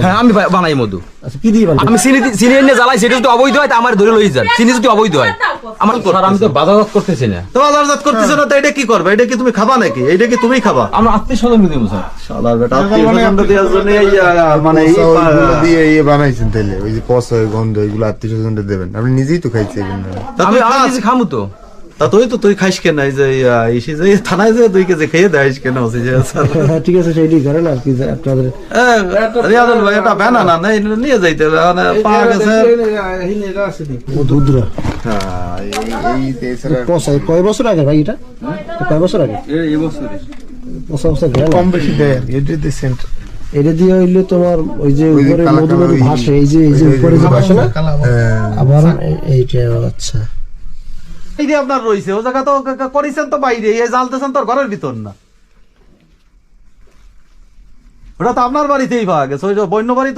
হ্যাঁ আমি বানাই মধু। আচ্ছা কি দিয়ে বানান? আমি চিনি এনে জ্বালাই, সেটা যদি অবৈধ হয় তা আমার ধরে লই যান। চিনি যদি অবৈধ হয় আমার স্যার আমি তো বাজারজাত করতেছি না। তো বাজারজাত করতেছো না তো এটা কি করবে? এটা কি তুমি খাবা নাকি? এটা কি তুমি খাবা? আমরা আত্মীয় স্বজন দিব স্যার। শালার বেটা আত্মীয়স্বজন দেওয়ার জন্য মানে ওইগুলো দিয়ে বানাইছেন তাইলে ওই যে পচা গন্ধ এগুলো আত্মীয়-স্বজনদের দেবেন, আপনি নিজেই তো খাইছেন এগুলো। আমি নিজে খামু তো। তা তুই খাইস কেন? এই যে এসে যে থানায় যে 2 কেজি খেয়ে দেয়স কেন? ঠিক আছে সেইটাই করেন আর কি আপনাদের। রিয়াদুল ভাই এটা বানানা না নিয়ে যাইতে হবে মানে পাওয়া গেছে। মধুদ্রা হ্যাঁ এই এছাড়া পচা কয় বছর আগে ভাই এটা? কয় বছর আগে? এই বছর পচা পচা গেল কম বেশি দেয় এটা দিয়ে সেন্ট এটা দিয়ে হইলে তোমার ওই যে উপরে মধু মধু ভাসে, এই যে উপরে যে ভাসে না আবার এইটা। আচ্ছা এই যে আপনার রয়েছে ও জায়গা তো করেছেন তো বাইরে, এই জ্বালতেছেন তোর ঘরের ভিতর না, ওটা তো আপনার বাড়িতেই পাওয়া গেছে। ওই বন্য বাড়ি